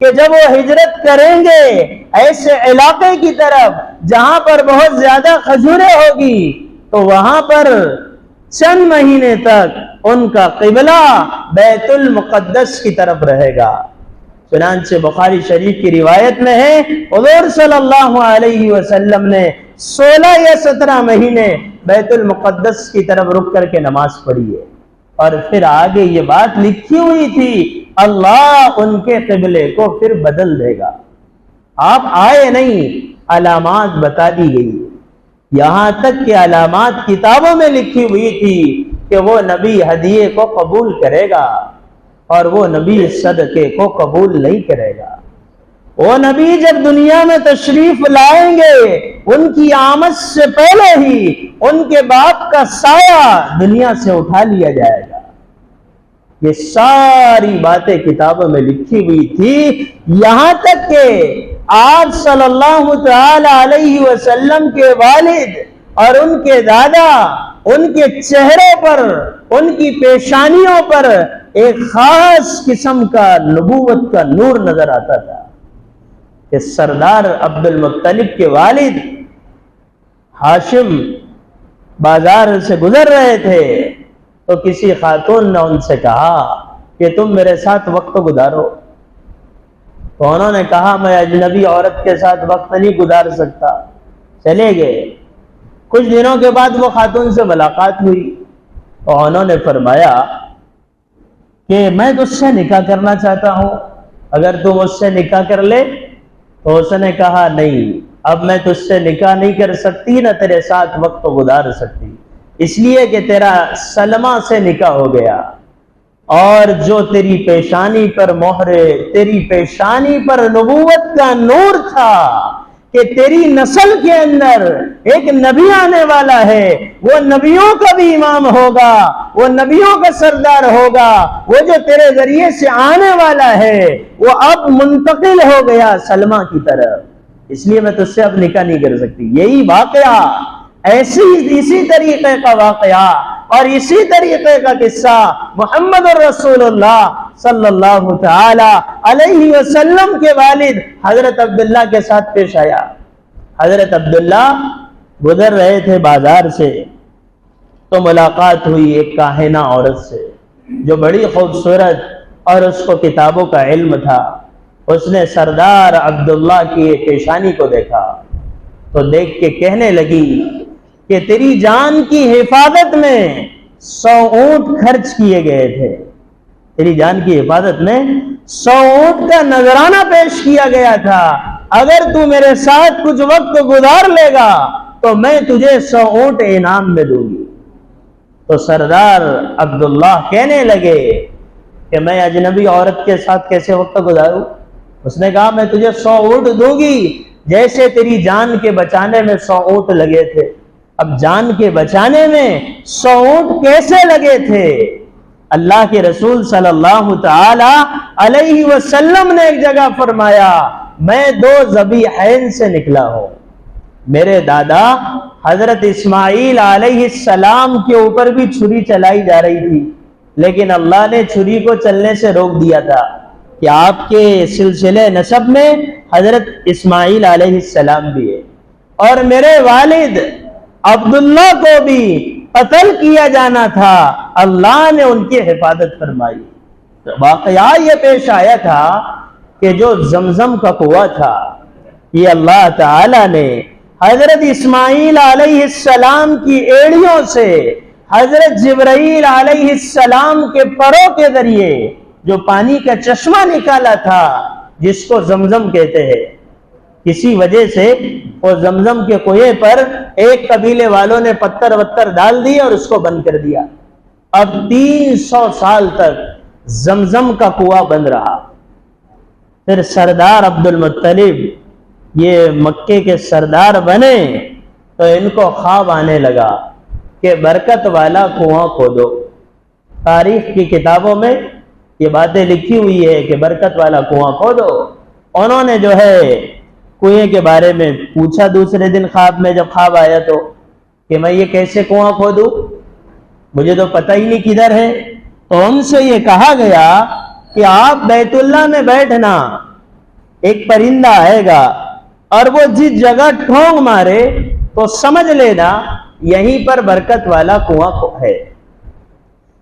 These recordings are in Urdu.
کہ جب وہ ہجرت کریں گے ایسے علاقے کی طرف جہاں پر بہت زیادہ کھجوریں ہوگی تو وہاں پر چند مہینے تک ان کا قبلہ بیت المقدس کی طرف رہے گا۔ چنانچہ بخاری شریف کی روایت میں ہے حضور صلی اللہ علیہ وسلم نے 16 یا 17 مہینے بیت المقدس کی طرف رک کر کے نماز پڑھی ہے، اور پھر آگے یہ بات لکھی ہوئی تھی اللہ ان کے قبلے کو پھر بدل دے گا۔ آپ آئے نہیں، علامات بتا دی گئی، یہاں تک کہ علامات کتابوں میں لکھی ہوئی تھی کہ وہ نبی ہدیے کو قبول کرے گا اور وہ نبی صدقے کو قبول نہیں کرے گا۔ وہ نبی جب دنیا میں تشریف لائیں گے ان کی آمد سے پہلے ہی ان کے باپ کا سایہ دنیا سے اٹھا لیا جائے گا۔ یہ ساری باتیں کتابوں میں لکھی ہوئی تھی، یہاں تک کہ آپ صلی اللہ تعالی علیہ وسلم کے والد اور ان کے دادا، ان کے چہرے پر، ان کی پیشانیوں پر ایک خاص قسم کا نبوت کا نور نظر آتا تھا کہ سردار عبد المطلب کے والد ہاشم بازار سے گزر رہے تھے تو کسی خاتون نے ان سے کہا کہ تم میرے ساتھ وقت گزارو، تو انہوں نے کہا میں اجنبی عورت کے ساتھ وقت نہیں گزار سکتا، چلے گئے۔ کچھ دنوں کے بعد وہ خاتون سے ملاقات ہوئی تو انہوں نے فرمایا کہ میں تجھ سے نکاح کرنا چاہتا ہوں، اگر تم مجھ سے نکاح کر لے۔ تو اس نے کہا نہیں، اب میں تجھ سے نکاح نہیں کر سکتی، نہ تیرے ساتھ وقت گزار سکتی، اس لیے کہ تیرا سلمہ سے نکاح ہو گیا، اور جو تیری پیشانی پر مہر، تیری پیشانی پر نبوت کا نور تھا کہ تیری نسل کے اندر ایک نبی آنے والا ہے، وہ نبیوں کا بھی امام ہوگا، وہ نبیوں کا سردار ہوگا، وہ جو تیرے ذریعے سے آنے والا ہے وہ اب منتقل ہو گیا سلمہ کی طرف، اس لیے میں تجھ سے اب نکاح نہیں کر سکتی۔ یہی واقعہ، اسی طریقے کا واقعہ اور اسی طریقے کا قصہ محمد الرسول اللہ صلی اللہ تعالی علیہ وسلم کے والد حضرت عبداللہ کے ساتھ پیش آیا۔ حضرت عبداللہ گزر رہے تھے بازار سے تو ملاقات ہوئی ایک کاہنہ عورت سے جو بڑی خوبصورت اور اس کو کتابوں کا علم تھا۔ اس نے سردار عبداللہ کی پیشانی کو دیکھا تو دیکھ کے کہنے لگی کہ تیری جان کی حفاظت میں 100 اونٹ خرچ کیے گئے تھے، تیری جان کی حفاظت میں 100 اونٹ کا نذرانہ پیش کیا گیا تھا، اگر تو میرے ساتھ کچھ وقت گزار لے گا تو میں تجھے 100 اونٹ انعام میں دوں گی۔ تو سردار عبداللہ کہنے لگے کہ میں اجنبی عورت کے ساتھ کیسے وقت گزاروں؟ اس نے کہا میں تجھے 100 اونٹ دوں گی جیسے تیری جان کے بچانے میں 100 اونٹ لگے تھے۔ اب جان کے بچانے میں 100 اونٹ کیسے لگے تھے؟ اللہ کے رسول صلی اللہ تعالی علیہ وسلم نے ایک جگہ فرمایا میں 2 ذبیحین سے نکلا ہوں۔ میرے دادا حضرت اسماعیل علیہ السلام کے اوپر بھی چھری چلائی جا رہی تھی، لیکن اللہ نے چھری کو چلنے سے روک دیا تھا کہ آپ کے سلسلے نسب میں حضرت اسماعیل علیہ السلام بھی ہے، اور میرے والد عبداللہ کو بھی قتل کیا جانا تھا، اللہ نے ان کی حفاظت فرمائی۔ واقعہ یہ پیش آیا تھا کہ جو زمزم کا کنواں تھا یہ اللہ تعالی نے حضرت اسماعیل علیہ السلام کی ایڑیوں سے حضرت جبرائیل علیہ السلام کے پروں کے ذریعے جو پانی کا چشمہ نکالا تھا جس کو زمزم کہتے ہیں، کسی وجہ سے وہ زمزم کے کنویں پر ایک قبیلے والوں نے پتھر وتر ڈال دیے اور اس کو بند کر دیا۔ اب 300 سال تک زمزم کا کنواں بند رہا۔ پھر سردار عبد المطلب یہ مکے کے سردار بنے تو ان کو خواب آنے لگا کہ برکت والا کنواں کھودو۔ تاریخ کی کتابوں میں یہ باتیں لکھی ہوئی ہے کہ برکت والا کنواں کھودو۔ انہوں نے جو ہے کنویں کے بارے میں پوچھا دوسرے دن خواب میں، جب خواب آیا تو کہ میں یہ کیسے کنواں کھودوں، مجھے تو پتہ ہی نہیں کدھر ہے۔ تو ان سے یہ کہا گیا کہ آپ بیت اللہ میں بیٹھنا، ایک پرندہ آئے گا اور وہ جس جگہ ٹھونگ مارے تو سمجھ لینا یہیں پر برکت والا کنواں ہے۔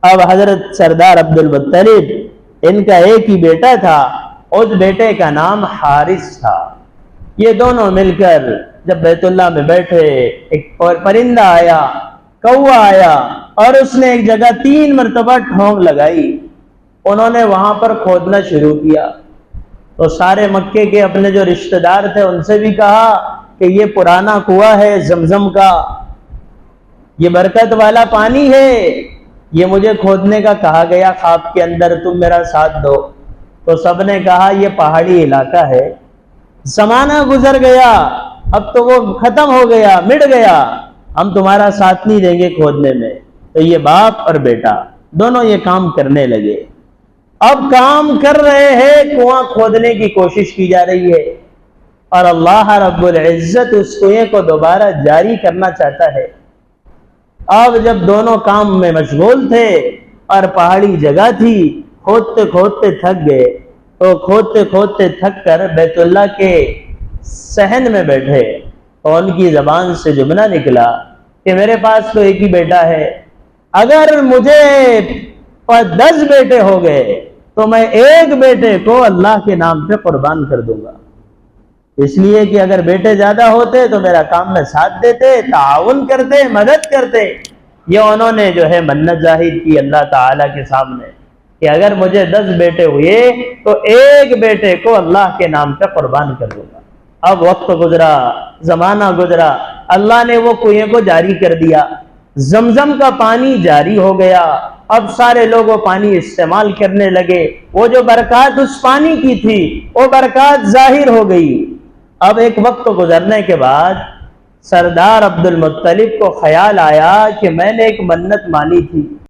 اب حضرت سردار عبد المطلب، ان کا ایک ہی بیٹا تھا، اس بیٹے کا نام حارث تھا۔ یہ دونوں مل کر جب بیت اللہ میں بیٹھے، ایک پرندہ آیا، کوا آیا، اور اس نے ایک جگہ 3 مرتبہ ٹھونگ لگائی۔ انہوں نے وہاں پر کھودنا شروع کیا تو سارے مکے کے اپنے جو رشتہ دار تھے ان سے بھی کہا کہ یہ پرانا کنواں ہے زمزم کا، یہ برکت والا پانی ہے، یہ مجھے کھودنے کا کہا گیا خواب کے اندر، تم میرا ساتھ دو۔ تو سب نے کہا یہ پہاڑی علاقہ ہے، زمانہ گزر گیا، اب تو وہ ختم ہو گیا، مٹ گیا، ہم تمہارا ساتھ نہیں دیں گے کھودنے میں۔ تو یہ باپ اور بیٹا دونوں یہ کام کرنے لگے۔ اب کام کر رہے ہیں، کنواں کھودنے کی کوشش کی جا رہی ہے، اور اللہ رب العزت اس کنویں کو دوبارہ جاری کرنا چاہتا ہے۔ اب جب دونوں کام میں مشغول تھے اور پہاڑی جگہ تھی، کھودتے کھودتے تھک گئے، تو کھودتے کھودتے تھک کر بیت اللہ کے صحن میں بیٹھے، اور ان کی زبان سے جملہ نکلا کہ میرے پاس تو ایک ہی بیٹا ہے، اگر مجھے 10 بیٹے ہو گئے تو میں ایک بیٹے کو اللہ کے نام پہ قربان کر دوں گا، اس لیے کہ اگر بیٹے زیادہ ہوتے تو میرا کام میں ساتھ دیتے، تعاون کرتے، مدد کرتے۔ یہ انہوں نے جو ہے منت ظاہر کی اللہ تعالیٰ کے سامنے کہ اگر مجھے 10 بیٹے ہوئے تو ایک بیٹے کو اللہ کے نام پہ قربان کر دوں گا۔ اب وقت گزرا، زمانہ گزرا، اللہ نے وہ کنویں کو جاری کر دیا، زمزم کا پانی جاری ہو گیا۔ اب سارے لوگ وہ پانی استعمال کرنے لگے، وہ جو برکات اس پانی کی تھی وہ برکات ظاہر ہو گئی۔ اب ایک وقت گزرنے کے بعد سردار عبد المطلب کو خیال آیا کہ میں نے ایک منت مانی تھی،